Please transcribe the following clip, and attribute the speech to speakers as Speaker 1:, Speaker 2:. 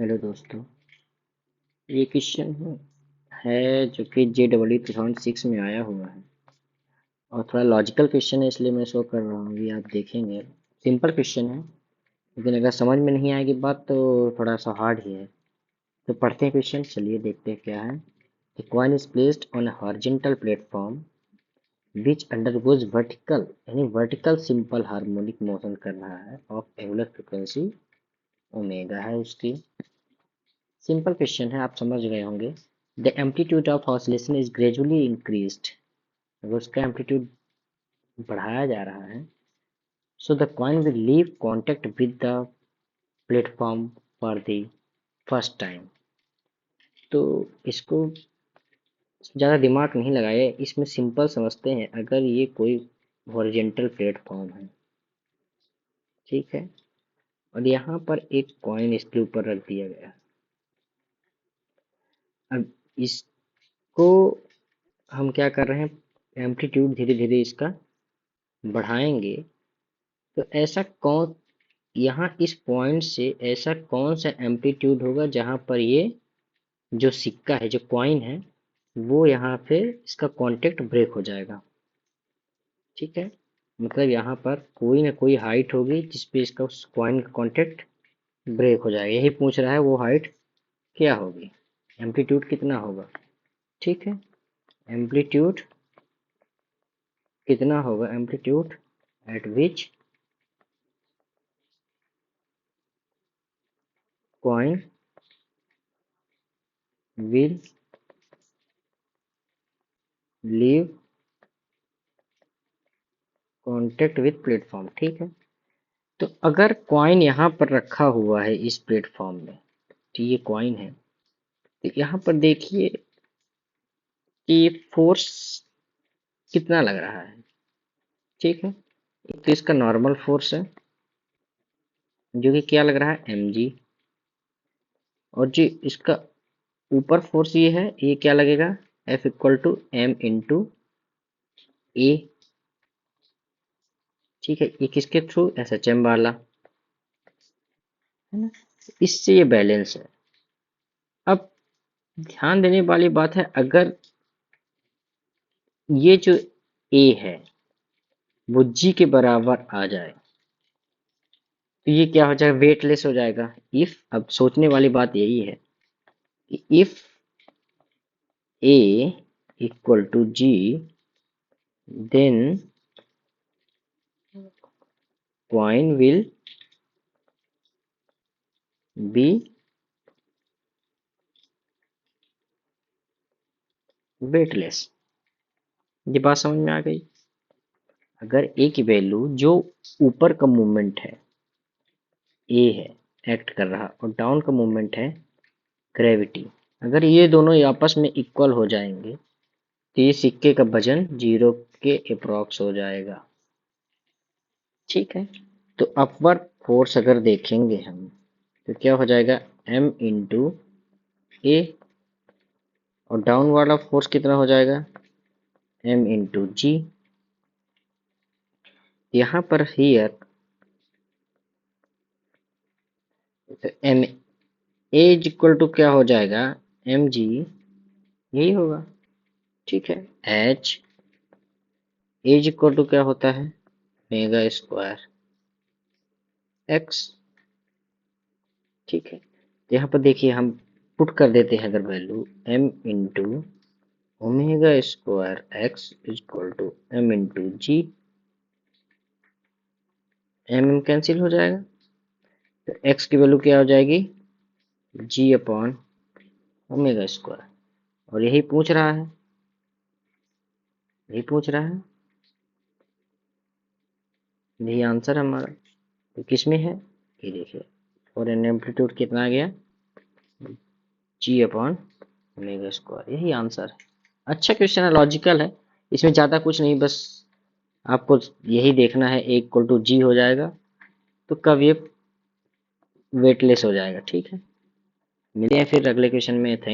Speaker 1: Hello दोस्तों, ये question है जो कि JEE 2006 में आया हुआ है और थोड़ा लॉजिकल क्वेश्चन है, इसलिए मैं शो कर रहा हूँ। अभी आप देखेंगे, सिंपल क्वेश्चन है, लेकिन अगर समझ में नहीं आएगी बात तो थोड़ा सा हार्ड ही है। तो पढ़ते हैं क्वेश्चन, चलिए देखते हैं क्या है। A coin is placed on a horizontal platform which undergoes vertical यानी vertical simple harmonic motion कर रहा है of angular frequency ओमेगा है उसकी। सिंपल क्वेश्चन है, आप समझ गए होंगे। The amplitude of oscillation is gradually increased, अगर उसका एम्पलीट्यूड बढ़ाया जा रहा है, so the coin will leave contact with the platform for the first time. तो इसको ज़्यादा दिमाग नहीं लगाए, इसमें सिंपल समझते हैं। अगर ये कोई हॉरिजेंटल प्लेटफॉर्म है, ठीक है, और यहाँ पर एक कॉइन इसके ऊपर रख दिया गया है। अब इसको हम क्या कर रहे हैं, एम्पलीट्यूड धीरे धीरे इसका बढ़ाएंगे। तो ऐसा कौन, यहाँ इस पॉइंट से ऐसा कौन सा एम्पलीट्यूड होगा जहाँ पर ये जो सिक्का है, जो कॉइन है, वो यहाँ पे इसका कांटेक्ट ब्रेक हो जाएगा। ठीक है, मतलब यहाँ पर कोई ना कोई हाइट होगी जिसपे इसका उस कॉइन का कांटेक्ट ब्रेक हो जाएगा। यही पूछ रहा है वो हाइट क्या होगी, एम्पलीट्यूड कितना होगा। ठीक है, एम्पलीट्यूड कितना होगा, amplitude eight which coin will leave contact with platform. ठीक है, तो अगर कॉइन यहाँ पर रखा हुआ है इस प्लेटफॉर्म में, तो ये कॉइन है, तो यहाँ पर देखिए कि फोर्स कितना लग रहा है। ठीक है, एक तो इसका नॉर्मल फोर्स है जो कि क्या लग रहा है, mg, और जो इसका ऊपर फोर्स ये है, ये क्या लगेगा, F equal to m into a. ठीक है, ये किसके थ्रू, SHM वाला, है ना, इससे ये बैलेंस है। अब ध्यान देने वाली बात है, अगर ये जो A है वो G के बराबर आ जाए तो ये क्या हो जाएगा, वेटलेस हो जाएगा। इफ, अब सोचने वाली बात यही है कि if A equal to G, then coin will be weightless. ये बात समझ में आ गई। अगर A की वैल्यू, जो ऊपर का मूवमेंट है A है, एक्ट कर रहा, और डाउन का मूवमेंट है ग्रेविटी, अगर ये दोनों आपस में इक्वल हो जाएंगे तो ये सिक्के का वजन 0 के अप्रॉक्स हो जाएगा। ठीक है, तो अपवर्ड फोर्स अगर देखेंगे हम तो क्या हो जाएगा, m इंटू ए, और डाउन वाला फोर्स कितना हो जाएगा, m इंटू जी। यहाँ पर here m a is equal to क्या हो जाएगा, एम जी, यही होगा। ठीक है, h a is equal to क्या होता है, मेगा स्क्वायर x। ठीक है, तो यहाँ पर देखिए हम पुट कर देते हैं अगर value, m into omega square x equal to m into g, m cancel हो जाएगा, तो x की वैल्यू क्या हो जाएगी, g अपॉन ओमेगा स्क्वायर। और यही पूछ रहा है, यही पूछ रहा है, यही आंसर हमारा। तो किस में है, ये देखिए, और एन एम्पलीट्यूड कितना आ गया, g अपॉन ओमेगा स्क्वायर, यही आंसर है। अच्छा क्वेश्चन है, लॉजिकल है, इसमें ज़्यादा कुछ नहीं, बस आपको यही देखना है, ए इक्वल टू जी हो जाएगा तो कब ये वेटलेस हो जाएगा। ठीक है, मिलते हैं फिर अगले क्वेश्चन में। थैंक